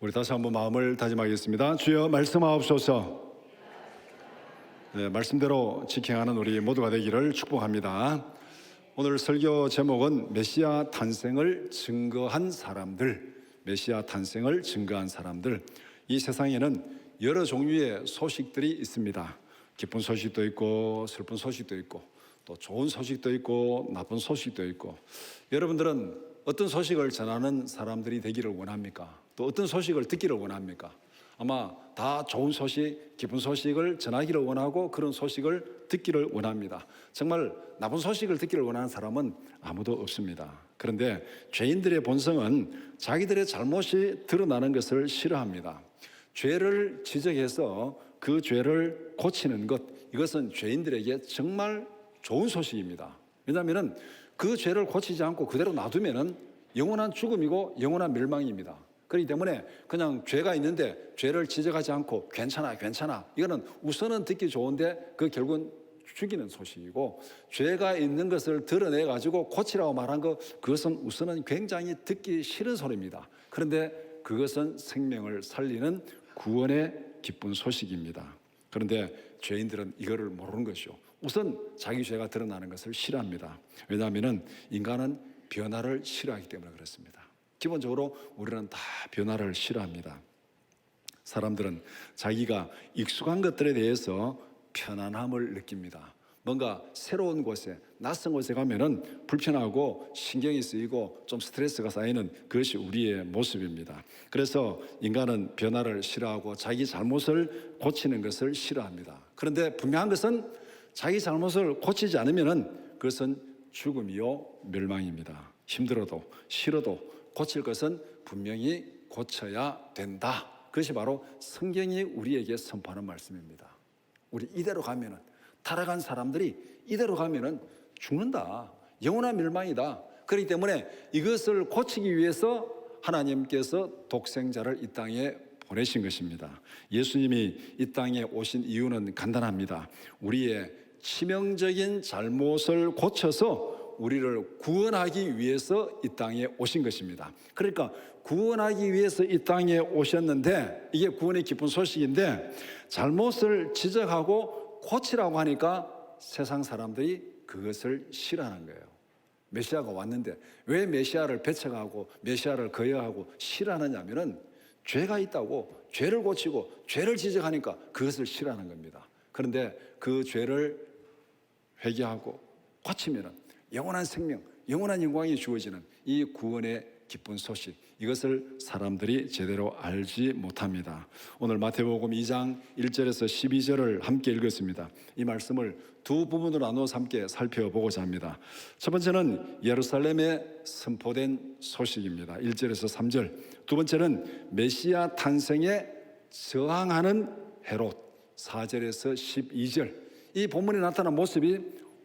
우리 다시 한번 마음을 다짐하겠습니다. 주여 말씀하옵소서. 네, 말씀대로 직행하는 우리 모두가 되기를 축복합니다. 오늘 설교 제목은 메시아 탄생을 증거한 사람들, 메시아 탄생을 증거한 사람들. 이 세상에는 여러 종류의 소식들이 있습니다. 기쁜 소식도 있고 슬픈 소식도 있고 또 좋은 소식도 있고 나쁜 소식도 있고, 여러분들은 어떤 소식을 전하는 사람들이 되기를 원합니까? 또 어떤 소식을 듣기를 원합니까? 아마 다 좋은 소식, 기쁜 소식을 전하기를 원하고 그런 소식을 듣기를 원합니다. 정말 나쁜 소식을 듣기를 원하는 사람은 아무도 없습니다. 그런데 죄인들의 본성은 자기들의 잘못이 드러나는 것을 싫어합니다. 죄를 지적해서 그 죄를 고치는 것, 이것은 죄인들에게 정말 좋은 소식입니다. 왜냐하면 그 죄를 고치지 않고 그대로 놔두면 영원한 죽음이고 영원한 멸망입니다. 그렇기 때문에 그냥 죄가 있는데 죄를 지적하지 않고 괜찮아 이거는 우선은 듣기 좋은데 그 결국은 죽이는 소식이고, 죄가 있는 것을 드러내 가지고 고치라고 말한 것, 그것은 우선은 굉장히 듣기 싫은 소리입니다. 그런데 그것은 생명을 살리는 구원의 기쁜 소식입니다. 그런데 죄인들은 이거를 모르는 것이죠. 우선 자기 죄가 드러나는 것을 싫어합니다. 왜냐하면 인간은 변화를 싫어하기 때문에 그렇습니다. 기본적으로 우리는 다 변화를 싫어합니다. 사람들은 자기가 익숙한 것들에 대해서 편안함을 느낍니다. 뭔가 새로운 곳에, 낯선 곳에 가면은 불편하고 신경이 쓰이고 좀 스트레스가 쌓이는 그것이 우리의 모습입니다. 그래서 인간은 변화를 싫어하고 자기 잘못을 고치는 것을 싫어합니다. 그런데 분명한 것은 자기 잘못을 고치지 않으면은 그것은 죽음이요 멸망입니다. 힘들어도 싫어도 고칠 것은 분명히 고쳐야 된다. 그것이 바로 성경이 우리에게 선포하는 말씀입니다. 우리 이대로 가면은, 타락한 사람들이 이대로 가면은 죽는다. 영원한 멸망이다. 그렇기 때문에 이것을 고치기 위해서 하나님께서 독생자를 이 땅에 보내신 것입니다. 예수님이 이 땅에 오신 이유는 간단합니다. 우리의 치명적인 잘못을 고쳐서 우리를 구원하기 위해서 이 땅에 오신 것입니다. 그러니까 구원하기 위해서 이 땅에 오셨는데, 이게 구원의 기쁜 소식인데, 잘못을 지적하고 고치라고 하니까 세상 사람들이 그것을 싫어하는 거예요. 메시아가 왔는데 왜 메시아를 배척하고 메시아를 거역하고 싫어하느냐 하면은 죄가 있다고 죄를 고치고 죄를 지적하니까 그것을 싫어하는 겁니다. 그런데 그 죄를 회개하고 고치면은 영원한 생명, 영원한 영광이 주어지는 이 구원의 기쁜 소식, 이것을 사람들이 제대로 알지 못합니다. 오늘 마태복음 2장 1절에서 12절을 함께 읽었습니다. 이 말씀을 두 부분으로 나누어서 함께 살펴보고자 합니다. 첫 번째는 예루살렘에 선포된 소식입니다. 1절에서 3절. 두 번째는 메시아 탄생에 저항하는 헤롯, 4절에서 12절. 이 본문에 나타난 모습이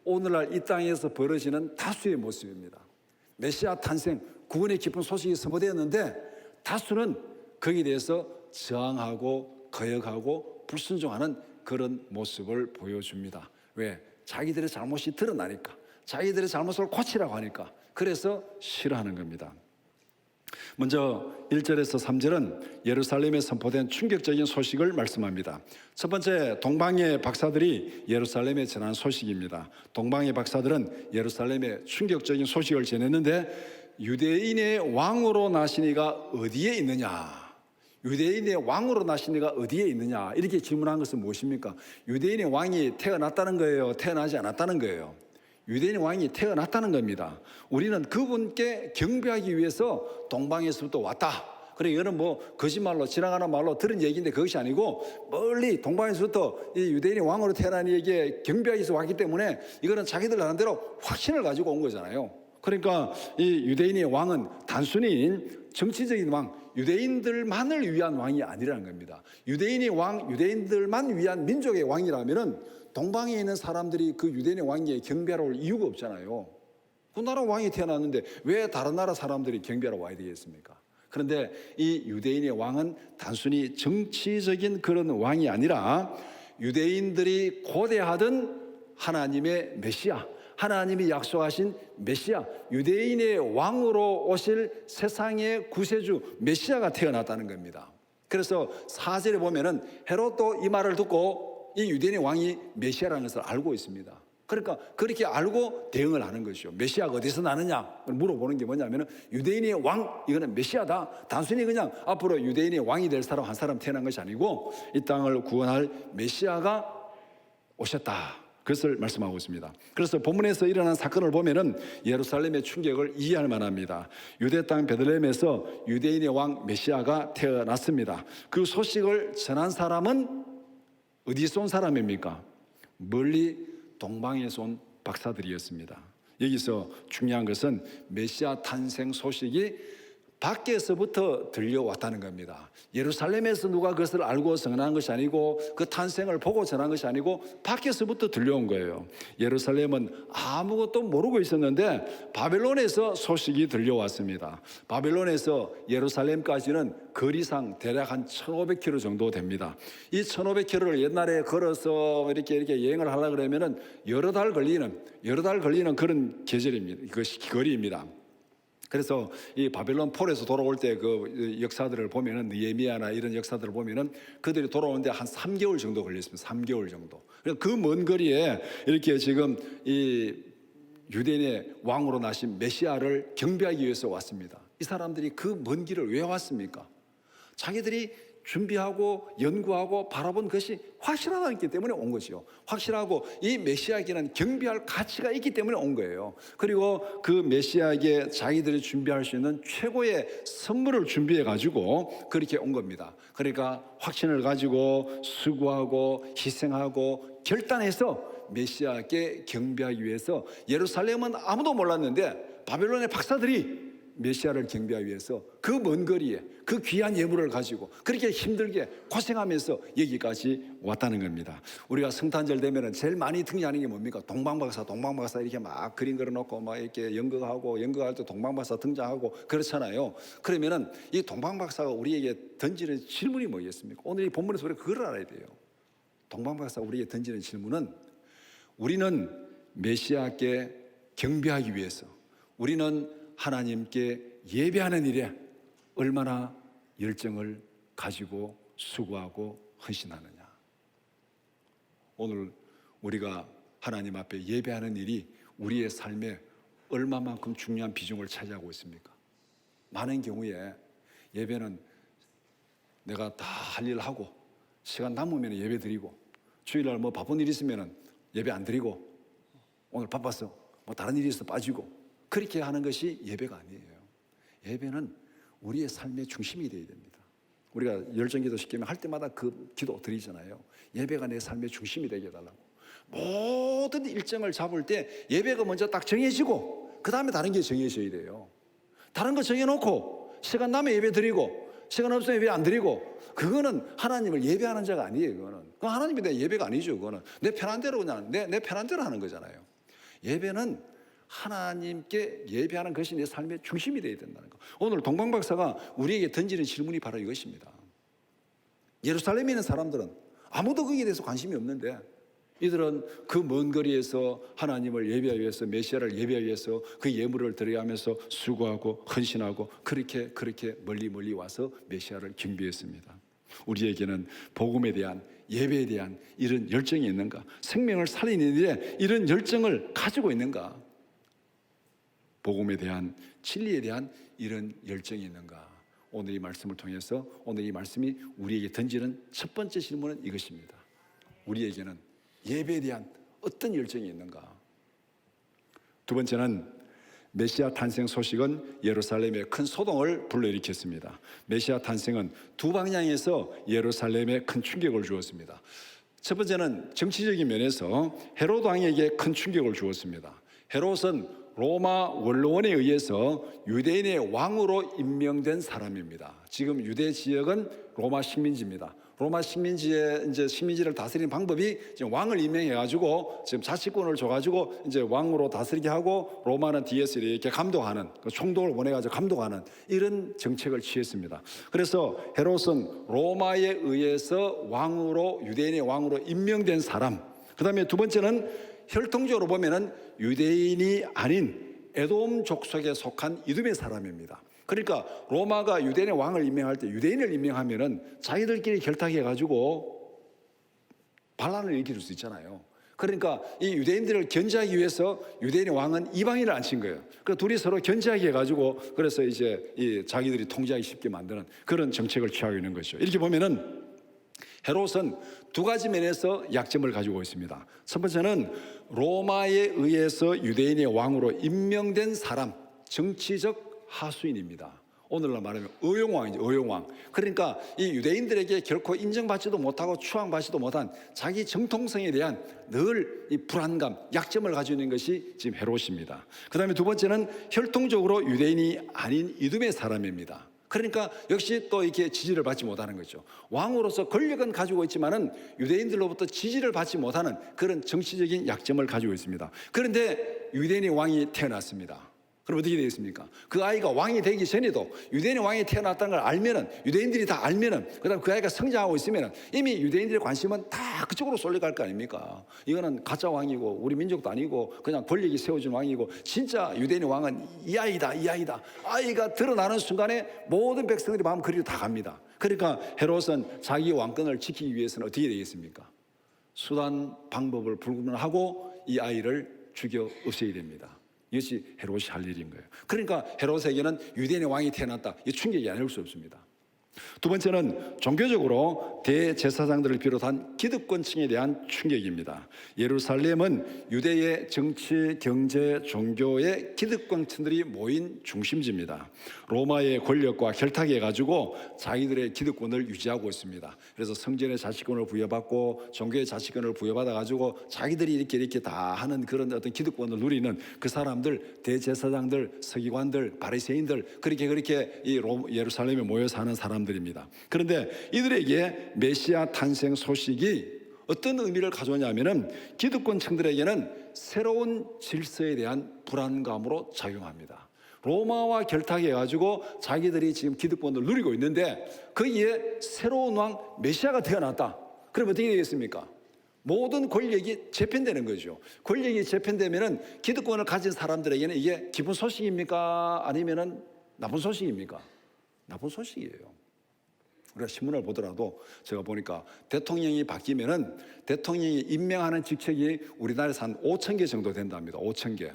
오늘날 이 땅에서 벌어지는 다수의 모습입니다. 메시아 탄생, 구원의 기쁜 소식이 선포되었는데 다수는 거기에 대해서 저항하고 거역하고 불순종하는 그런 모습을 보여줍니다. 왜? 자기들의 잘못이 드러나니까, 자기들의 잘못을 고치라고 하니까, 그래서 싫어하는 겁니다. 먼저 1절에서 3절은 예루살렘에 선포된 충격적인 소식을 말씀합니다. 첫 번째, 동방의 박사들이 예루살렘에 전한 소식입니다. 동방의 박사들은 예루살렘에 충격적인 소식을 전했는데, 유대인의 왕으로 나신 이가 어디에 있느냐? 유대인의 왕으로 나신 이가 어디에 있느냐? 이렇게 질문한 것은 무엇입니까? 유대인의 왕이 태어났다는 거예요? 태어나지 않았다는 거예요? 유대인의 왕이 태어났다는 겁니다. 우리는 그분께 경배하기 위해서 동방에서부터 왔다. 그래, 이거는 뭐 거짓말로 지나가는 말로 들은 얘기인데 그것이 아니고 멀리 동방에서부터 이 유대인의 왕으로 태어난 이에게 경배하기 위해서 왔기 때문에 이거는 자기들 나름대로 확신을 가지고 온 거잖아요. 그러니까 이 유대인의 왕은 단순히 정치적인 왕, 유대인들만을 위한 왕이 아니라는 겁니다. 유대인의 왕, 유대인들만 위한 민족의 왕이라면은 동방에 있는 사람들이 그 유대인의 왕에 경배하러 올 이유가 없잖아요. 그 나라 왕이 태어났는데 왜 다른 나라 사람들이 경배하러 와야 되겠습니까? 그런데 이 유대인의 왕은 단순히 정치적인 그런 왕이 아니라 유대인들이 고대하던 하나님의 메시아, 하나님이 약속하신 메시아, 유대인의 왕으로 오실 세상의 구세주 메시아가 태어났다는 겁니다. 그래서 4절에 보면은 헤롯도 이 말을 듣고 이 유대인의 왕이 메시아라는 것을 알고 있습니다. 그러니까 그렇게 알고 대응을 하는 것이죠. 메시아가 어디서 나느냐 물어보는 게 뭐냐면 유대인의 왕, 이거는 메시아다. 단순히 그냥 앞으로 유대인의 왕이 될 사람 한 사람 태어난 것이 아니고 이 땅을 구원할 메시아가 오셨다, 그것을 말씀하고 있습니다. 그래서 본문에서 일어난 사건을 보면은 예루살렘의 충격을 이해할 만합니다. 유대 땅 베들레헴에서 유대인의 왕 메시아가 태어났습니다. 그 소식을 전한 사람은 어디서 온 사람입니까? 멀리 동방에서 온 박사들이었습니다. 여기서 중요한 것은 메시아 탄생 소식이 밖에서부터 들려왔다는 겁니다. 예루살렘에서 누가 그것을 알고 전한 것이 아니고 그 탄생을 보고 전한 것이 아니고 밖에서부터 들려온 거예요. 예루살렘은 아무것도 모르고 있었는데 바벨론에서 소식이 들려왔습니다. 바벨론에서 예루살렘까지는 거리상 대략 한 1500km 정도 됩니다. 이 1500km를 옛날에 걸어서 이렇게 여행을 하려고 그러면은 여러 달 걸리는 그런 계절입니다. 그 거리입니다. 그래서 이 바벨론 폴에서 돌아올 때 그 역사들을 보면은 느헤미야나 이런 역사들을 보면은 그들이 돌아오는데 한 3개월 정도 걸렸습니다. 3개월 정도. 그 먼 거리에 이렇게 지금 이 유대인의 왕으로 나신 메시아를 경배하기 위해서 왔습니다. 이 사람들이 그 먼 길을 왜 왔습니까? 자기들이 준비하고 연구하고 바라본 것이 확실하기 때문에 온 것이요. 확실하고 이 메시아에게는 경배할 가치가 있기 때문에 온 거예요. 그리고 그 메시아에게 자기들이 준비할 수 있는 최고의 선물을 준비해 가지고 그렇게 온 겁니다. 그러니까 확신을 가지고 수고하고 희생하고 결단해서 메시아에게 경배하기 위해서 예루살렘은 아무도 몰랐는데 바벨론의 박사들이 메시아를 경배하기 위해서 그 먼 거리에 그 귀한 예물을 가지고 그렇게 힘들게 고생하면서 여기까지 왔다는 겁니다. 우리가 성탄절 되면은 제일 많이 등장하는 게 뭡니까? 동방박사 이렇게 막 그림 그려놓고 막 이렇게 연극할 때 동방박사 등장하고 그렇잖아요. 그러면은 이 동방박사가 우리에게 던지는 질문이 뭐겠습니까? 오늘 이 본문에서 우리가 그걸 알아야 돼요. 동방박사가 우리에게 던지는 질문은 우리는 메시아께 경배하기 위해서 우리는 하나님께 예배하는 일에 얼마나 열정을 가지고 수고하고 헌신하느냐. 오늘 우리가 하나님 앞에 예배하는 일이 우리의 삶에 얼마만큼 중요한 비중을 차지하고 있습니까? 많은 경우에 예배는 내가 다 할 일 하고 시간 남으면 예배 드리고 주일날 뭐 바쁜 일 있으면 예배 안 드리고 오늘 바빠서 뭐 다른 일이 있어 빠지고 그렇게 하는 것이 예배가 아니에요. 예배는 우리의 삶의 중심이 되어야 됩니다. 우리가 열정기도 시키면 할 때마다 그 기도 드리잖아요. 예배가 내 삶의 중심이 되게 해달라고. 모든 일정을 잡을 때 예배가 먼저 딱 정해지고 그 다음에 다른 게 정해져야 돼요. 다른 거 정해놓고 시간 나면 예배 드리고 시간 없으면 예배 안 드리고 그거는 하나님을 예배하는 자가 아니에요. 그거는 하나님에 대한 예배가 아니죠. 그거는 내 편한 대로 그냥 내 편한 대로 하는 거잖아요. 예배는 하나님께 예배하는 것이 내 삶의 중심이 되어야 된다는 거. 오늘 동방박사가 우리에게 던지는 질문이 바로 이것입니다. 예루살렘에 있는 사람들은 아무도 거기에 대해서 관심이 없는데 이들은 그 먼 거리에서 하나님을 예배하기 위해서 메시아를 예배하기 위해서 그 예물을 드려야 하면서 수고하고 헌신하고 그렇게 멀리 와서 메시아를 경배했습니다. 우리에게는 복음에 대한 예배에 대한 이런 열정이 있는가? 생명을 살리는 일에 이런 열정을 가지고 있는가? 복음에 대한 진리에 대한 이런 열정이 있는가? 오늘 이 말씀을 통해서 오늘 이 말씀이 우리에게 던지는 첫 번째 질문은 이것입니다. 우리에게는 예배에 대한 어떤 열정이 있는가? 두 번째는 메시아 탄생 소식은 예루살렘에 큰 소동을 불러일으켰습니다. 메시아 탄생은 두 방향에서 예루살렘에 큰 충격을 주었습니다. 첫 번째는 정치적인 면에서 헤롯 왕에게 큰 충격을 주었습니다. 헤롯은 로마 원로원에 의해서 유대인의 왕으로 임명된 사람입니다. 지금 유대 지역은 로마 식민지입니다. 로마 식민지의 이제 식민지를 다스리는 방법이 지금 왕을 임명해가지고 지금 자치권을 줘가지고 이제 왕으로 다스리게 하고 로마는 뒤에서 이렇게 감독하는 총독을 보내가지고 감독하는 이런 정책을 취했습니다. 그래서 헤롯은 로마에 의해서 왕으로 유대인의 왕으로 임명된 사람. 그 다음에 두 번째는 혈통적으로 보면은 유대인이 아닌 에돔 족속에 속한 이두메 사람입니다. 그러니까 로마가 유대인의 왕을 임명할 때 유대인을 임명하면은 자기들끼리 결탁해가지고 반란을 일으킬 수 있잖아요. 그러니까 이 유대인들을 견제하기 위해서 유대인의 왕은 이방인을 앉힌 거예요. 그래서 둘이 서로 견제하게 해가지고 그래서 이제 이 자기들이 통제하기 쉽게 만드는 그런 정책을 취하고 있는 것이죠. 이렇게 보면은 헤롯은 두 가지 면에서 약점을 가지고 있습니다. 첫 번째는 로마에 의해서 유대인의 왕으로 임명된 사람, 정치적 하수인입니다. 오늘날 말하면 의용왕이죠. 의용왕. 그러니까 이 유대인들에게 결코 인정받지도 못하고 추앙받지도 못한 자기 정통성에 대한 늘 이 불안감, 약점을 가지고 있는 것이 지금 헤롯입니다. 그 다음에 두 번째는 혈통적으로 유대인이 아닌 이두메 사람입니다. 그러니까 역시 또 이렇게 지지를 받지 못하는 거죠. 왕으로서 권력은 가지고 있지만은 유대인들로부터 지지를 받지 못하는 그런 정치적인 약점을 가지고 있습니다. 그런데 유대인의 왕이 태어났습니다. 그럼 어떻게 되겠습니까? 그 아이가 왕이 되기 전에도 유대인의 왕이 태어났다는 걸 알면은, 유대인들이 다 알면은, 그다음 그 아이가 성장하고 있으면은 이미 유대인들의 관심은 다 그쪽으로 쏠려갈 거 아닙니까? 이거는 가짜 왕이고 우리 민족도 아니고 그냥 권력이 세워진 왕이고, 진짜 유대인의 왕은 이 아이다, 이 아이다. 아이가 드러나는 순간에 모든 백성들이 마음 그리로 다 갑니다. 그러니까 헤롯은 자기 왕권을 지키기 위해서는 어떻게 되겠습니까? 수단 방법을 불구하고 이 아이를 죽여 없애야 됩니다. 이것이 헤롯이 할 일인 거예요. 그러니까 헤롯에게는 유대인의 왕이 태어났다, 이 충격이 아닐 수 없습니다. 두 번째는 종교적으로 대제사장들을 비롯한 기득권층에 대한 충격입니다. 예루살렘은 유대의 정치, 경제, 종교의 기득권층들이 모인 중심지입니다. 로마의 권력과 결탁해가지고 자기들의 기득권을 유지하고 있습니다. 그래서 성전의 자치권을 부여받고 종교의 자치권을 부여받아가지고 자기들이 이렇게 다 하는 그런 어떤 기득권을 누리는 그 사람들, 대제사장들, 서기관들, 바리새인들, 그렇게 이 예루살렘에 모여 사는 사람들입니다. 그런데 이들에게 메시아 탄생 소식이 어떤 의미를 가져오냐면은 기득권층들에게는 새로운 질서에 대한 불안감으로 작용합니다. 로마와 결탁해가지고 자기들이 지금 기득권을 누리고 있는데 거기에 새로운 왕 메시아가 태어났다. 그럼 어떻게 되겠습니까? 모든 권력이 재편되는 거죠. 권력이 재편되면은 기득권을 가진 사람들에게는 이게 기쁜 소식입니까? 아니면은 나쁜 소식입니까? 나쁜 소식이에요. 우리가 신문을 보더라도 제가 보니까 대통령이 바뀌면은 대통령이 임명하는 직책이 우리나라에서 한 5천 개 정도 된답니다. 5천 개.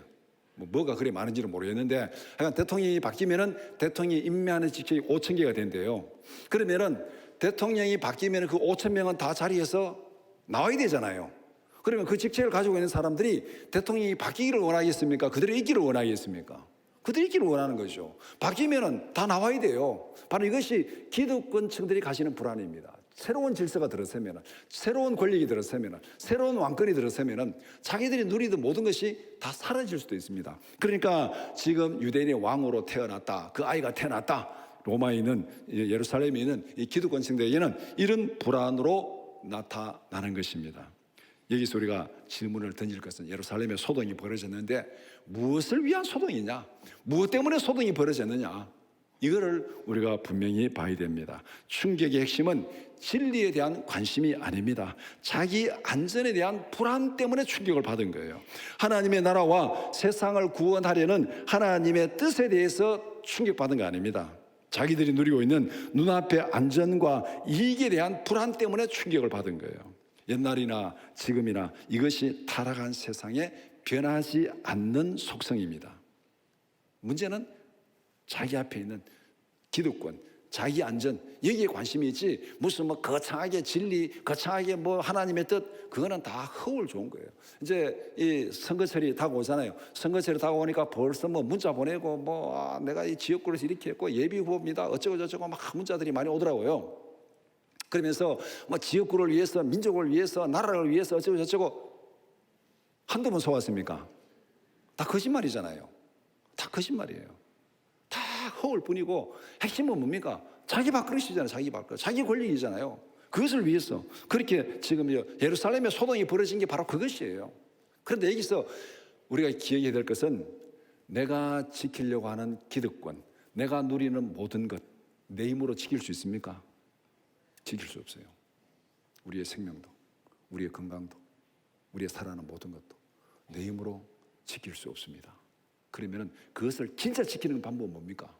뭐가 그리 많은지는 모르겠는데 하여간 대통령이 바뀌면은 대통령이 임명하는 직책이 5천 개가 된대요. 그러면은 대통령이 바뀌면은 그 5천 명은 다 자리에서 나와야 되잖아요. 그러면 그 직책을 가지고 있는 사람들이 대통령이 바뀌기를 원하겠습니까? 그들이 있기를 원하겠습니까? 그들이 있기를 원하는 거죠. 바뀌면은 다 나와야 돼요. 바로 이것이 기득권층들이 가시는 불안입니다. 새로운 질서가 들어서면, 새로운 권력이 들어서면, 새로운 왕권이 들어서면 자기들이 누리던 모든 것이 다 사라질 수도 있습니다. 그러니까 지금 유대인의 왕으로 태어났다, 그 아이가 태어났다, 로마에 있는, 예루살렘에 있는 이 기득권층들에게는 이런 불안으로 나타나는 것입니다. 여기서 우리가 질문을 던질 것은, 예루살렘에 소동이 벌어졌는데 무엇을 위한 소동이냐? 무엇 때문에 소동이 벌어졌느냐? 이거를 우리가 분명히 봐야 됩니다. 충격의 핵심은 진리에 대한 관심이 아닙니다. 자기 안전에 대한 불안 때문에 충격을 받은 거예요. 하나님의 나라와 세상을 구원하려는 하나님의 뜻에 대해서 충격받은 거 아닙니다. 자기들이 누리고 있는 눈앞의 안전과 이익에 대한 불안 때문에 충격을 받은 거예요. 옛날이나 지금이나 이것이 타락한 세상에 변하지 않는 속성입니다. 문제는 자기 앞에 있는 기득권, 자기 안전, 여기에 관심이 있지 무슨 거창하게 진리, 거창하게 하나님의 뜻, 그거는 다 허울 좋은 거예요. 이제 이 선거철이 다가오잖아요. 선거철이 다가오니까 벌써 문자 보내고 내가 이 지역구에서 이렇게 했고 예비 후보입니다, 어쩌고 저쩌고 막 문자들이 많이 오더라고요. 그러면서 지역구를 위해서, 민족을 위해서, 나라를 위해서 어쩌고 저쩌고 한두 번 속았습니까? 다 거짓말이잖아요. 다 거짓말이에요. 다 허울 뿐이고 핵심은 뭡니까? 자기 밥그릇이잖아요. 자기 밥그릇, 자기 권력이잖아요. 그것을 위해서 그렇게 지금 예루살렘에 소동이 벌어진 게 바로 그것이에요. 그런데 여기서 우리가 기억해야 될 것은 내가 지키려고 하는 기득권, 내가 누리는 모든 것, 내 힘으로 지킬 수 있습니까? 지킬 수 없어요. 우리의 생명도, 우리의 건강도, 우리의 살아가는 모든 것도 내 힘으로 지킬 수 없습니다. 그러면 그것을 진짜 지키는 방법은 뭡니까?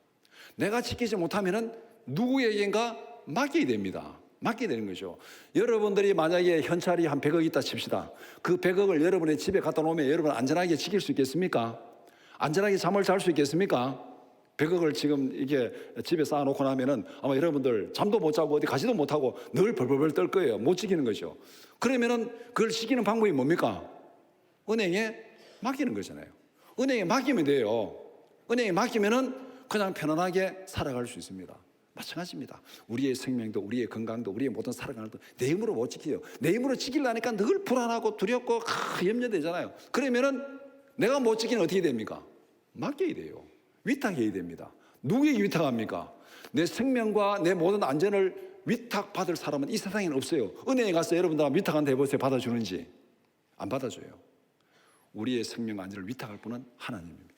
내가 지키지 못하면 누구에겐가 맡겨야 됩니다. 맡게 되는 거죠. 여러분들이 만약에 현찰이 한 100억 있다 칩시다. 그 100억을 여러분의 집에 갖다 놓으면 여러분 안전하게 지킬 수 있겠습니까? 안전하게 잠을 잘 수 있겠습니까? 100억을 지금 이게 집에 쌓아놓고 나면은 아마 여러분들 잠도 못 자고 어디 가지도 못하고 늘 벌벌벌 떨 거예요. 못 지키는 거죠. 그러면은 그걸 지키는 방법이 뭡니까? 은행에 맡기는 거잖아요. 은행에 맡기면 돼요. 은행에 맡기면은 그냥 편안하게 살아갈 수 있습니다. 마찬가지입니다. 우리의 생명도 우리의 건강도 우리의 모든 살아가는 것도 내 힘으로 못 지켜요. 내 힘으로 지키려니까 늘 불안하고 두렵고 염려되잖아요. 그러면은 내가 못 지키면 어떻게 됩니까? 맡겨야 돼요. 위탁해야 됩니다. 누구에게 위탁합니까? 내 생명과 내 모든 안전을 위탁받을 사람은 이 세상에는 없어요. 은행에 가서 여러분들 위탁한테 해보세요. 받아주는지. 안 받아줘요. 우리의 생명과 안전을 위탁할 분은 하나님입니다.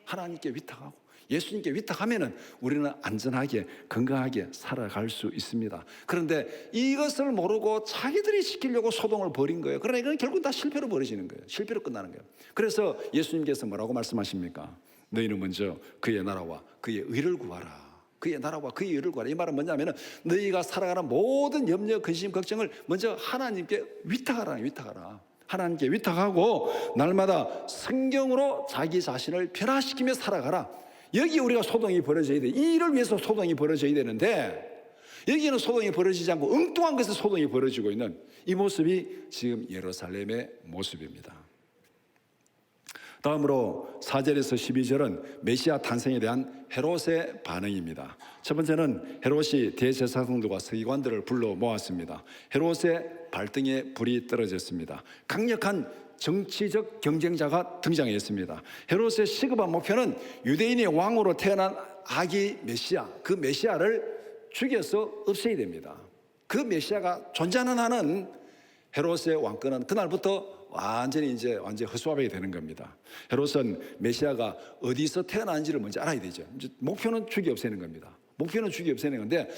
하나님께 위탁하고 예수님께 위탁하면은 우리는 안전하게 건강하게 살아갈 수 있습니다. 그런데 이것을 모르고 자기들이 지키려고 소동을 벌인 거예요. 그러나 이건 결국 다 실패로 벌어지는 거예요. 실패로 끝나는 거예요. 그래서 예수님께서 뭐라고 말씀하십니까? 너희는 먼저 그의 나라와 그의 의를 구하라. 그의 나라와 그의 의를 구하라. 이 말은 뭐냐면은 너희가 살아가는 모든 염려, 근심, 걱정을 먼저 하나님께 위탁하라. 하나님께 위탁하고 날마다 성경으로 자기 자신을 변화시키며 살아가라. 여기 우리가 소동이 벌어져야 돼. 이 일을 위해서 소동이 벌어져야 되는데 여기는 소동이 벌어지지 않고 엉뚱한 것에 소동이 벌어지고 있는 이 모습이 지금 예루살렘의 모습입니다. 다음으로 4절에서 12절은 메시아 탄생에 대한 헤롯의 반응입니다. 첫 번째는 헤롯이 대제사장들과 서기관들을 불러 모았습니다. 헤롯의 발등에 불이 떨어졌습니다. 강력한 정치적 경쟁자가 등장했습니다. 헤롯의 시급한 목표는 유대인의 왕으로 태어난 아기 메시아, 그 메시아를 죽여서 없애야 됩니다. 그 메시아가 존재하는 한은 헤롯의 왕권은 그날부터 완전히 허수아비가 되는 겁니다. 헤롯은 메시아가 어디서 태어난지를 먼저 알아야 되죠. 목표는 죽여 없애는 겁니다. 목표는 죽여 없애는 건데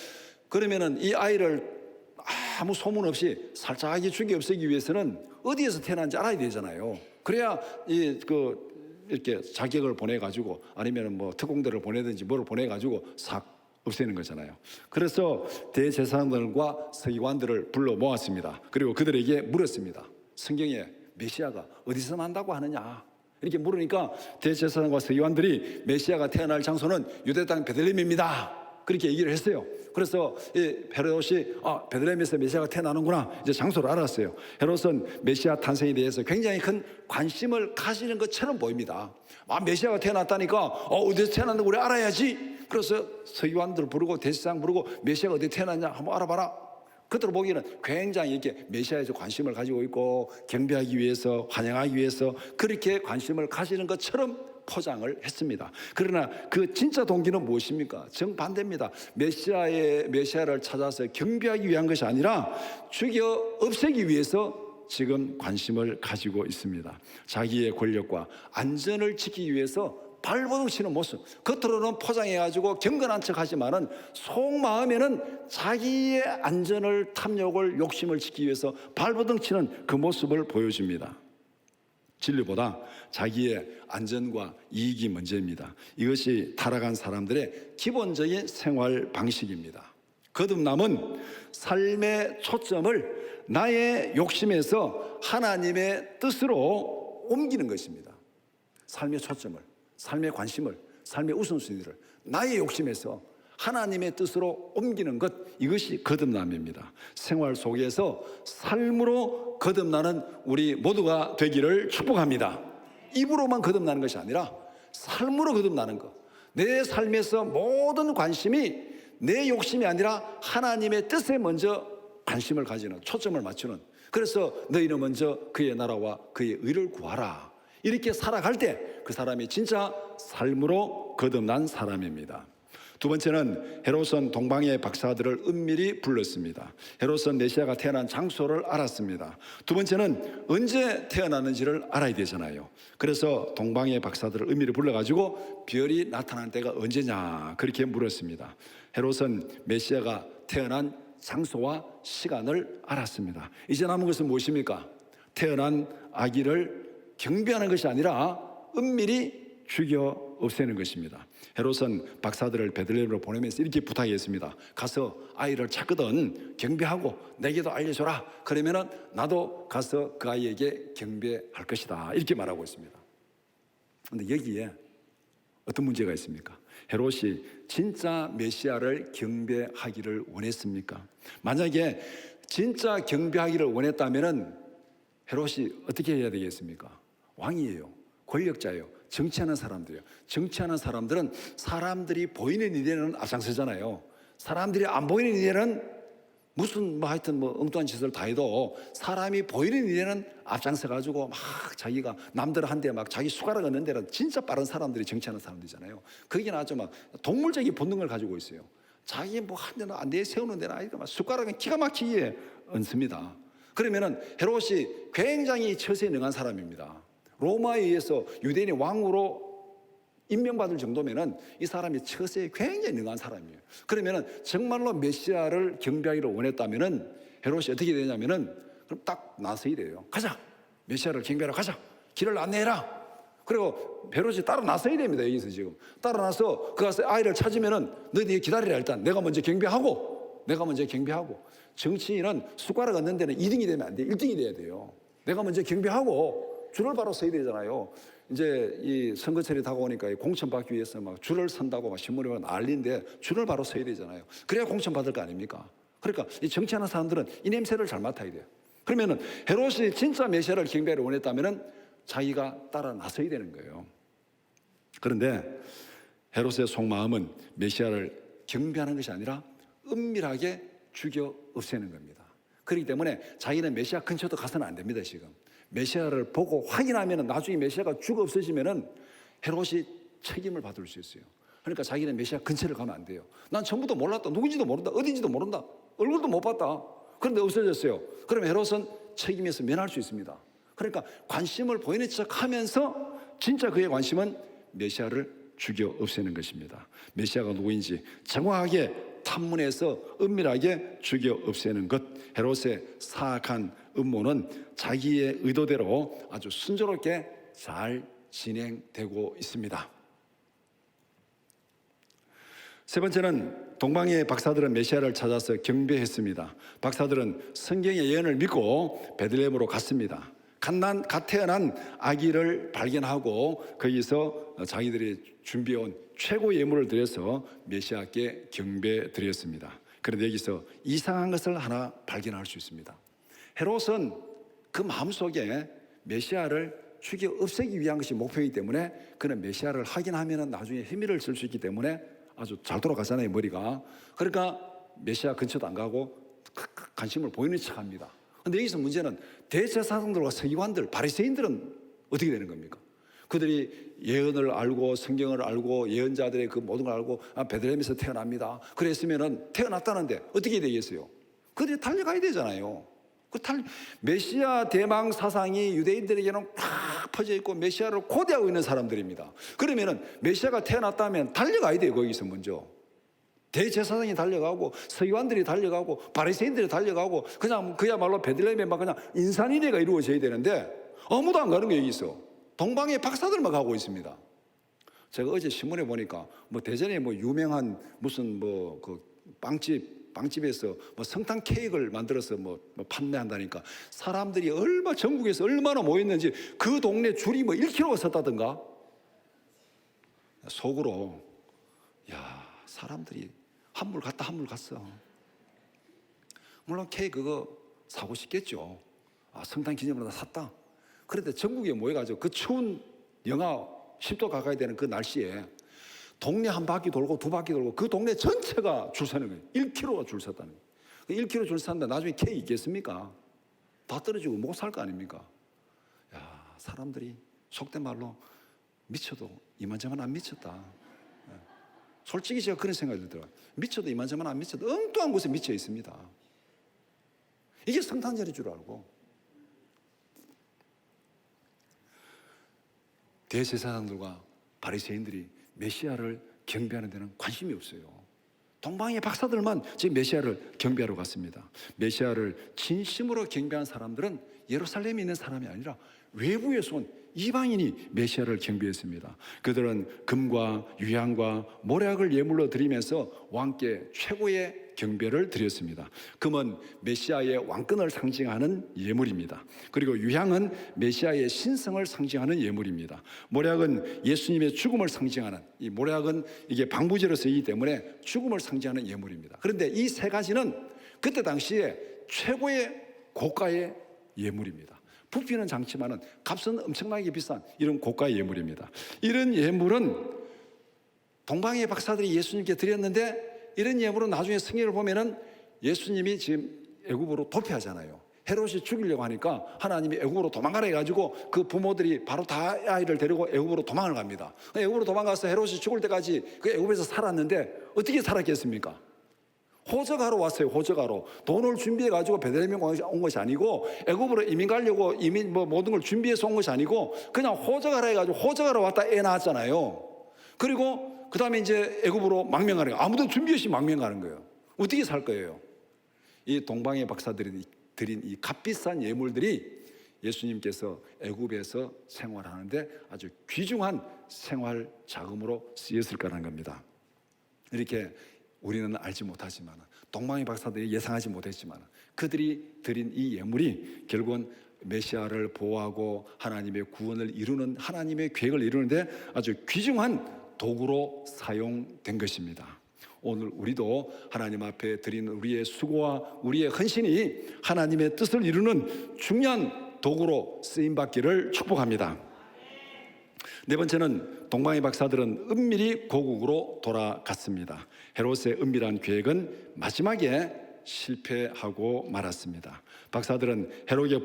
그러면은 이 아이를 아무 소문 없이 살짝하게 죽여 없애기 위해서는 어디에서 태어난지 알아야 되잖아요. 그래야 이렇게 자격을 보내가지고 아니면 뭐 특공대를 보내든지 뭐를 보내가지고 싹 없애는 거잖아요. 그래서 대제사장들과 서기관들을 불러 모았습니다. 그리고 그들에게 물었습니다. 성경에 메시아가 어디서 난다고 하느냐 이렇게 물으니까 대제사장과 서기관들이 메시아가 태어날 장소는 유대 땅 베들레헴입니다. 그렇게 얘기를 했어요. 그래서 헤롯이 베들레헴에서 메시아가 태어나는구나 이제 장소를 알았어요. 헤롯은 메시아 탄생에 대해서 굉장히 큰 관심을 가지는 것처럼 보입니다. 메시아가 태어났다니까 어디서 태어났는지 우리 알아야지. 그래서 서기관들을 부르고 대제사장 부르고 메시아가 어디 태어났냐 한번 알아봐라. 그들을 보기에는 굉장히 이렇게 메시아에 관심을 가지고 있고 경배하기 위해서 환영하기 위해서 그렇게 관심을 가지는 것처럼 포장을 했습니다. 그러나 그 진짜 동기는 무엇입니까? 정반대입니다. 메시아를 찾아서 경배하기 위한 것이 아니라 죽여 없애기 위해서 지금 관심을 가지고 있습니다. 자기의 권력과 안전을 지키기 위해서 발버둥 치는 모습, 겉으로는 포장해가지고 경건한 척 하지만은 속마음에는 자기의 안전을 탐욕을 욕심을 지키기 위해서 발버둥 치는 그 모습을 보여줍니다. 진리보다 자기의 안전과 이익이 먼저입니다. 이것이 타락한 사람들의 기본적인 생활 방식입니다. 거듭남은 삶의 초점을 나의 욕심에서 하나님의 뜻으로 옮기는 것입니다. 삶의 초점을, 삶의 관심을, 삶의 우선순위를 나의 욕심에서 하나님의 뜻으로 옮기는 것, 이것이 거듭남입니다. 생활 속에서 삶으로 거듭나는 우리 모두가 되기를 축복합니다. 입으로만 거듭나는 것이 아니라 삶으로 거듭나는 것. 내 삶에서 모든 관심이 내 욕심이 아니라 하나님의 뜻에 먼저 관심을 가지는, 초점을 맞추는. 그래서 너희는 먼저 그의 나라와 그의 의를 구하라. 이렇게 살아갈 때 그 사람이 진짜 삶으로 거듭난 사람입니다. 두 번째는 헤롯은 동방의 박사들을 은밀히 불렀습니다. 헤롯은 메시아가 태어난 장소를 알았습니다. 두 번째는 언제 태어났는지를 알아야 되잖아요. 그래서 동방의 박사들을 은밀히 불러가지고 별이 나타난 때가 언제냐 그렇게 물었습니다. 헤롯은 메시아가 태어난 장소와 시간을 알았습니다. 이제 남은 것은 무엇입니까? 태어난 아기를 경배하는 것이 아니라 은밀히 죽여 없애는 것입니다. 헤롯은 박사들을 베들레헴으로 보내면서 이렇게 부탁했습니다. 가서 아이를 찾거든 경배하고 내게도 알려줘라. 그러면은 나도 가서 그 아이에게 경배할 것이다. 이렇게 말하고 있습니다. 그런데 여기에 어떤 문제가 있습니까? 헤롯이 진짜 메시아를 경배하기를 원했습니까? 만약에 진짜 경배하기를 원했다면은 헤롯이 어떻게 해야 되겠습니까? 왕이에요. 권력자예요. 정치하는 사람들이에요. 정치하는 사람들은 사람들이 보이는 일에는 앞장서잖아요. 사람들이 안 보이는 일에는 무슨 하여튼 엉뚱한 짓을 다 해도 사람이 보이는 일에는 앞장서가지고 막 자기가 남들한테 막 자기 숟가락 얻는 데는 진짜 빠른 사람들이 정치하는 사람들이잖아요. 거기는 아주 막 동물적인 본능을 가지고 있어요. 자기 한 데는 내 세우는 데는 아니까 막 숟가락은 기가 막히게 얹습니다. 그러면은 헤롯이 굉장히 처세에 능한 사람입니다. 로마에 의해서 유대인이 왕으로 임명받을 정도면은 이 사람이 처세에 굉장히 능한 사람이에요. 그러면은 정말로 메시아를 경배하기를 원했다면은 헤롯이 어떻게 되냐면은 그럼 딱 나서야 돼요. 가자. 메시아를 경배하러 가자. 길을 안내해라. 그리고 헤롯이 따라 나서야 됩니다. 여기서 지금 따라 나서 그 가서 아이를 찾으면은 너희 기다리라. 일단 내가 먼저 경배하고 정치인은 숟가락 얻는 데는 2등이 되면 안 돼. 1등이 돼야 돼요. 내가 먼저 경배하고 줄을 바로 서야 되잖아요. 이제 이 선거철이 다가오니까 공천 받기 위해서 막 줄을 선다고 막 신문에 막 난리인데 줄을 바로 서야 되잖아요. 그래야 공천 받을 거 아닙니까? 그러니까 이 정치하는 사람들은 이 냄새를 잘 맡아야 돼요. 그러면은 헤롯이 진짜 메시아를 경배하려 원했다면은 자기가 따라 나서야 되는 거예요. 그런데 헤롯의 속마음은 메시아를 경배하는 것이 아니라 은밀하게 죽여 없애는 겁니다. 그렇기 때문에 자기는 메시아 근처도 가서는 안 됩니다. 지금 메시아를 보고 확인하면 나중에 메시아가 죽어 없어지면은 헤롯이 책임을 받을 수 있어요. 그러니까 자기는 메시아 근처를 가면 안 돼요. 난 전부도 몰랐다. 누군지도 모른다. 어딘지도 모른다. 얼굴도 못 봤다. 그런데 없어졌어요. 그럼 헤롯은 책임에서 면할 수 있습니다. 그러니까 관심을 보이는 척 하면서 진짜 그의 관심은 메시아를 죽여 없애는 것입니다. 메시아가 누구인지 정확하게 탐문해서 은밀하게 죽여 없애는 것. 헤롯의 사악한 음모는 자기의 의도대로 아주 순조롭게 잘 진행되고 있습니다. 세 번째는 동방의 박사들은 메시아를 찾아서 경배했습니다. 박사들은 성경의 예언을 믿고 베들레헴으로 갔습니다. 갓 태어난 아기를 발견하고 거기서 자기들이 준비해온 최고 예물을 드려서 메시아께 경배 드렸습니다. 그런데 여기서 이상한 것을 하나 발견할 수 있습니다. 헤롯은 그 마음속에 메시아를 죽여 없애기 위한 것이 목표이기 때문에 그는 메시아를 확인하면 나중에 혐의를 쓸 수 있기 때문에 아주 잘 돌아가잖아요, 머리가. 그러니까 메시아 근처도 안 가고 관심을 보이는 척합니다. 그런데 여기서 문제는 대제사장들과 서기관들, 바리새인들은 어떻게 되는 겁니까? 그들이 예언을 알고 성경을 알고 예언자들의 그 모든 걸 알고 베들레헴에서 태어납니다. 그랬으면은 태어났다는데 어떻게 되겠어요? 그들이 달려가야 되잖아요. 메시아 대망 사상이 유대인들에게는 팍 퍼져 있고 메시아를 고대하고 있는 사람들입니다. 그러면은 메시아가 태어났다면 달려가야 돼요. 거기서 먼저 대제사장이 달려가고 서기관들이 달려가고 바리새인들이 달려가고 그냥 그야말로 베들레헴에 막 그냥 인산인해가 이루어져야 되는데 아무도 안 가는 거예요. 여기서 동방의 박사들만 가고 있습니다. 제가 어제 신문에 보니까 대전에 유명한 무슨 그 빵집에서 성탄 케이크를 만들어서 판매한다니까 사람들이 전국에서 얼마나 모였는지 그 동네 줄이 1km가 섰다던가. 속으로 야, 사람들이 한물 갔다 한물 갔어. 물론 케이크 그거 사고 싶겠죠. 성탄 기념으로 다 샀다. 그런데 전국에 모여가지고 그 추운 영하 10도 가까이 되는 그 날씨에 동네 한 바퀴 돌고 두 바퀴 돌고 그 동네 전체가 줄 서는 거예요. 1km가 줄 섰다는 거예요. 1km 줄 섰는데 나중에 케이크 있겠습니까? 다 떨어지고 못 살 거 아닙니까? 야, 사람들이 속된 말로 미쳐도 이만저만 안 미쳤다. 솔직히 제가 그런 생각이 들더라고요. 미쳐도 이만저만 안 미쳐도 엉뚱한 곳에 미쳐 있습니다. 이게 성탄절인 줄 알고. 대제사장들과 바리새인들이 메시아를 경배하는 데는 관심이 없어요. 동방의 박사들만 지금 메시아를 경배하러 갔습니다. 메시아를 진심으로 경배한 사람들은 예루살렘에 있는 사람이 아니라 외부에서 온 이방인이 메시아를 경배했습니다. 그들은 금과 유향과 모략을 예물로 드리면서 왕께 최고의 경배를 드렸습니다. 금은 메시아의 왕권을 상징하는 예물입니다. 그리고 유향은 메시아의 신성을 상징하는 예물입니다. 모략은 예수님의 죽음을 상징하는, 이 모략은 이게 방부제로 쓰이기 때문에 죽음을 상징하는 예물입니다. 그런데 이 세 가지는 그때 당시에 최고의 고가의 예물입니다. 부피는 작지만은 값은 엄청나게 비싼 이런 고가 예물입니다. 이런 예물은 동방의 박사들이 예수님께 드렸는데, 이런 예물은 나중에 성경을 보면은 예수님이 지금 애굽으로 도피하잖아요. 헤롯이 죽이려고 하니까 하나님이 애굽으로 도망가라 해가지고 그 부모들이 바로 다 아이를 데리고 애굽으로 도망을 갑니다. 애굽으로 도망가서 헤롯이 죽을 때까지 그 애굽에서 살았는데 어떻게 살았겠습니까? 호적하러 왔어요. 호적하러 돈을 준비해가지고 베들레헴에 온 것이 아니고, 애굽으로 이민 가려고 이민 모든 걸 준비해서 온 것이 아니고, 그냥 호적하러 해가지고 호적하러 왔다 애 낳았잖아요. 그리고 그 다음에 이제 애굽으로 망명하는 거예요. 아무도 준비 없이 망명하는 거예요. 어떻게 살 거예요? 이 동방의 박사들이 드린 이 값비싼 예물들이 예수님께서 애굽에서 생활하는데 아주 귀중한 생활 자금으로 쓰였을 거라는 겁니다. 이렇게 우리는 알지 못하지만, 동방의 박사들이 예상하지 못했지만, 그들이 드린 이 예물이 결국은 메시아를 보호하고 하나님의 구원을 이루는, 하나님의 계획을 이루는데 아주 귀중한 도구로 사용된 것입니다. 오늘 우리도 하나님 앞에 드리는 우리의 수고와 우리의 헌신이 하나님의 뜻을 이루는 중요한 도구로 쓰임받기를 축복합니다. 네 번째는 동방의 박사들은 은밀히 고국으로 돌아갔습니다. 헤롯의 은밀한 계획은 마지막에 실패하고 말았습니다. 박사들은 헤롯의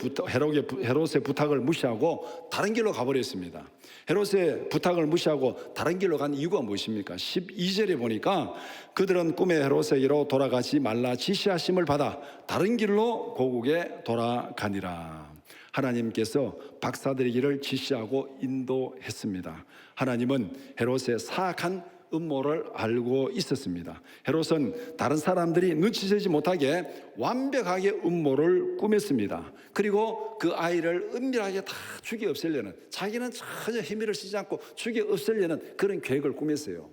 부탁을 무시하고 다른 길로 가버렸습니다. 헤롯의 부탁을 무시하고 다른 길로 간 이유가 무엇입니까? 12절에 보니까 그들은 꿈에 헤롯에게로 돌아가지 말라 지시하심을 받아 다른 길로 고국에 돌아가니라. 하나님께서 박사들에게를 지시하고 인도했습니다. 하나님은 헤롯의 사악한 음모를 알고 있었습니다. 헤롯은 다른 사람들이 눈치채지 못하게 완벽하게 음모를 꾸몄습니다. 그리고 그 아이를 은밀하게 다 죽여 없애려는, 자기는 전혀 힘을 쓰지 않고 죽여 없애려는 그런 계획을 꾸몄어요.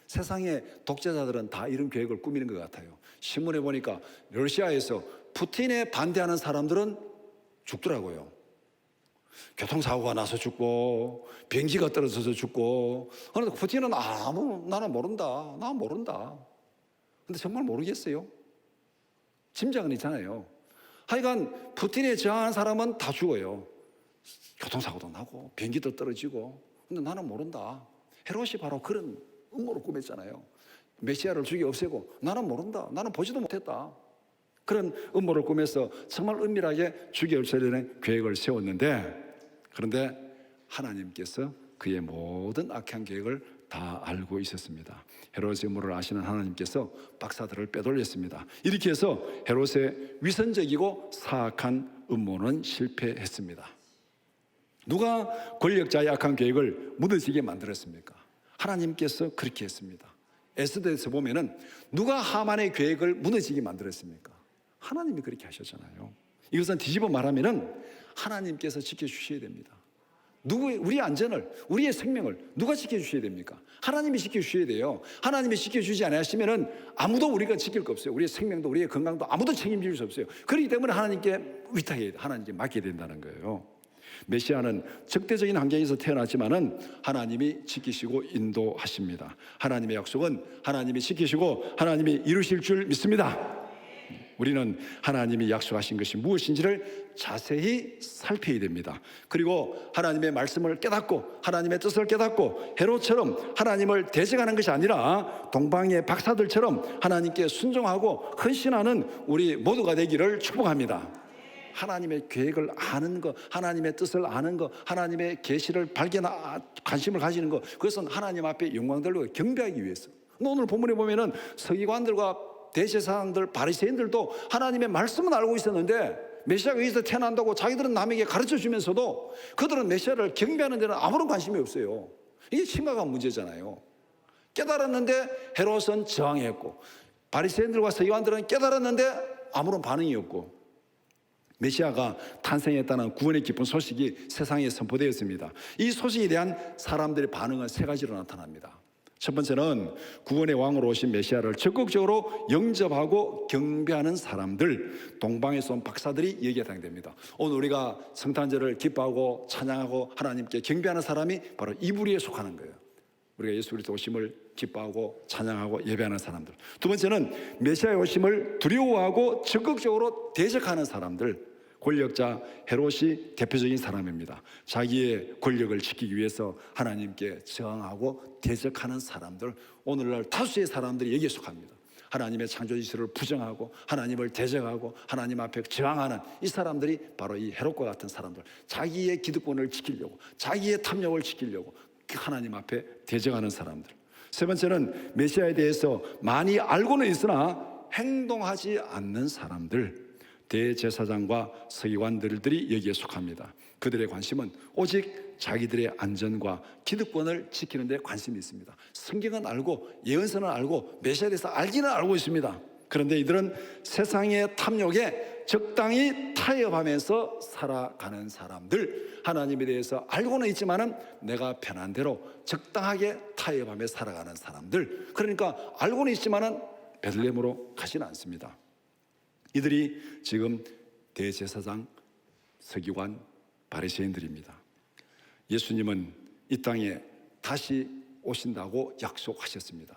세상의 독재자들은 다 이런 계획을 꾸미는 것 같아요. 신문에 보니까 러시아에서 푸틴에 반대하는 사람들은 죽더라고요. 교통사고가 나서 죽고 비행기가 떨어져서 죽고. 그런데 푸틴은 나는 모른다. 나 모른다. 근데 정말 모르겠어요? 짐작은 있잖아요. 하여간 푸틴에 저항하는 사람은 다 죽어요. 교통사고도 나고 비행기도 떨어지고. 근데 나는 모른다. 헤롯이 바로 그런 음모를 꾸몄잖아요. 메시아를 죽여 없애고 나는 모른다. 나는 보지도 못했다. 그런 음모를 꾸며서 정말 은밀하게 죽여 없애려는 계획을 세웠는데, 그런데 하나님께서 그의 모든 악한 계획을 다 알고 있었습니다. 헤롯의 음모를 아시는 하나님께서 박사들을 빼돌렸습니다. 이렇게 해서 헤롯의 위선적이고 사악한 음모는 실패했습니다. 누가 권력자의 악한 계획을 무너지게 만들었습니까? 하나님께서 그렇게 했습니다. 에스더에서 보면은 누가 하만의 계획을 무너지게 만들었습니까? 하나님이 그렇게 하셨잖아요. 이것은 뒤집어 말하면은 하나님께서 지켜주셔야 됩니다. 우리의 안전을, 우리의 생명을 누가 지켜주셔야 됩니까? 하나님이 지켜주셔야 돼요. 하나님이 지켜주지 않으시면은 아무도 우리가 지킬 거 없어요. 우리의 생명도 우리의 건강도 아무도 책임질 수 없어요. 그렇기 때문에 하나님께 위탁해야 돼. 하나님께 맡게 된다는 거예요. 메시아는 적대적인 환경에서 태어났지만은 하나님이 지키시고 인도하십니다. 하나님의 약속은 하나님이 지키시고 하나님이 이루실 줄 믿습니다. 우리는 하나님이 약속하신 것이 무엇인지를 자세히 살펴야 됩니다. 그리고 하나님의 말씀을 깨닫고 하나님의 뜻을 깨닫고 헤롯처럼 하나님을 대적하는 것이 아니라 동방의 박사들처럼 하나님께 순종하고 헌신하는 우리 모두가 되기를 축복합니다. 하나님의 계획을 아는 것, 하나님의 뜻을 아는 것, 하나님의 계시를 관심을 가지는 것, 그것은 하나님 앞에 영광들로 경배하기 위해서. 오늘 본문에 보면은 서기관들과 대제사장들, 바리새인들도 하나님의 말씀은 알고 있었는데 메시아가 여기서 태어난다고 자기들은 남에게 가르쳐 주면서도 그들은 메시아를 경배하는 데는 아무런 관심이 없어요. 이게 심각한 문제잖아요. 깨달았는데 헤롯은 저항했고, 바리새인들과 서기관들은 깨달았는데 아무런 반응이 없고, 메시아가 탄생했다는 구원의 기쁜 소식이 세상에 선포되었습니다. 이 소식에 대한 사람들의 반응은 세 가지로 나타납니다. 첫 번째는 구원의 왕으로 오신 메시아를 적극적으로 영접하고 경배하는 사람들, 동방에서 온 박사들이 여기에 해당됩니다. 오늘 우리가 성탄절을 기뻐하고 찬양하고 하나님께 경배하는 사람이 바로 이 부류에 속하는 거예요. 우리가 예수 그리스도 오심을 기뻐하고 찬양하고 예배하는 사람들. 두 번째는 메시아의 오심을 두려워하고 적극적으로 대적하는 사람들, 권력자 헤롯이 대표적인 사람입니다. 자기의 권력을 지키기 위해서 하나님께 저항하고 대적하는 사람들, 오늘날 다수의 사람들이 여기에 속합니다. 하나님의 창조 지시를 부정하고 하나님을 대적하고 하나님 앞에 저항하는 이 사람들이 바로 이 헤롯과 같은 사람들, 자기의 기득권을 지키려고, 자기의 탐욕을 지키려고 하나님 앞에 대적하는 사람들. 세 번째는 메시아에 대해서 많이 알고는 있으나 행동하지 않는 사람들, 대제사장과 서기관들이 여기에 속합니다. 그들의 관심은 오직 자기들의 안전과 기득권을 지키는 데 관심이 있습니다. 성경은 알고 예언서는 알고 메시아에 대해서 알기는 알고 있습니다. 그런데 이들은 세상의 탐욕에 적당히 타협하면서 살아가는 사람들, 하나님에 대해서 알고는 있지만은 내가 편한 대로 적당하게 타협하며 살아가는 사람들, 그러니까 알고는 있지만은 베들레헴으로 가지는 않습니다. 이들이 지금 대제사장, 서기관, 바리새인들입니다. 예수님은 이 땅에 다시 오신다고 약속하셨습니다.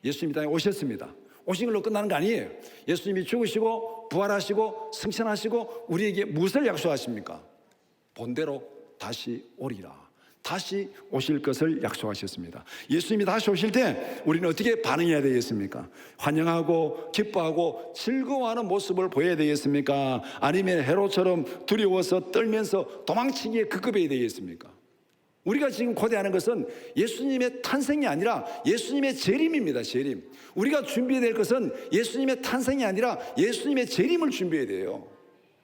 예수님이 이 땅에 오셨습니다. 오신 걸로 끝나는 거 아니에요. 예수님이 죽으시고 부활하시고 승천하시고 우리에게 무엇을 약속하십니까? 본대로 다시 오리라, 다시 오실 것을 약속하셨습니다. 예수님이 다시 오실 때 우리는 어떻게 반응해야 되겠습니까? 환영하고 기뻐하고 즐거워하는 모습을 보여야 되겠습니까? 아니면 헤롯처럼 두려워서 떨면서 도망치기에 급급해야 되겠습니까? 우리가 지금 고대하는 것은 예수님의 탄생이 아니라 예수님의 재림입니다. 재림. 우리가 준비해야 될 것은 예수님의 탄생이 아니라 예수님의 재림을 준비해야 돼요.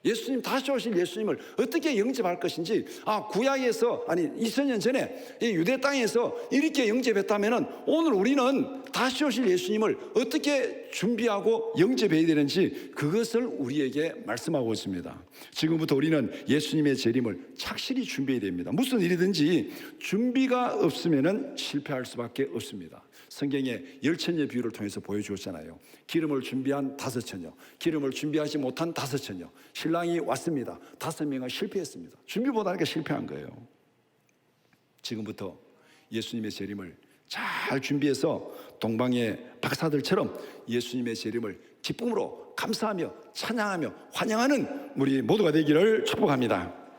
예수님, 다시 오실 예수님을 어떻게 영접할 것인지, 구약에서, 2000년 전에 이 유대 땅에서 이렇게 영접했다면 오늘 우리는 다시 오실 예수님을 어떻게 준비하고 영접해야 되는지 그것을 우리에게 말씀하고 있습니다. 지금부터 우리는 예수님의 재림을 착실히 준비해야 됩니다. 무슨 일이든지 준비가 없으면 실패할 수밖에 없습니다. 성경에 열처녀 비유를 통해서 보여주었잖아요. 기름을 준비한 5처녀, 기름을 준비하지 못한 5처녀. 신랑이 왔습니다. 5명은 실패했습니다. 준비 못하니까 실패한 거예요. 지금부터 예수님의 재림을 잘 준비해서 동방의 박사들처럼 예수님의 재림을 기쁨으로 감사하며 찬양하며 환영하는 우리 모두가 되기를 축복합니다.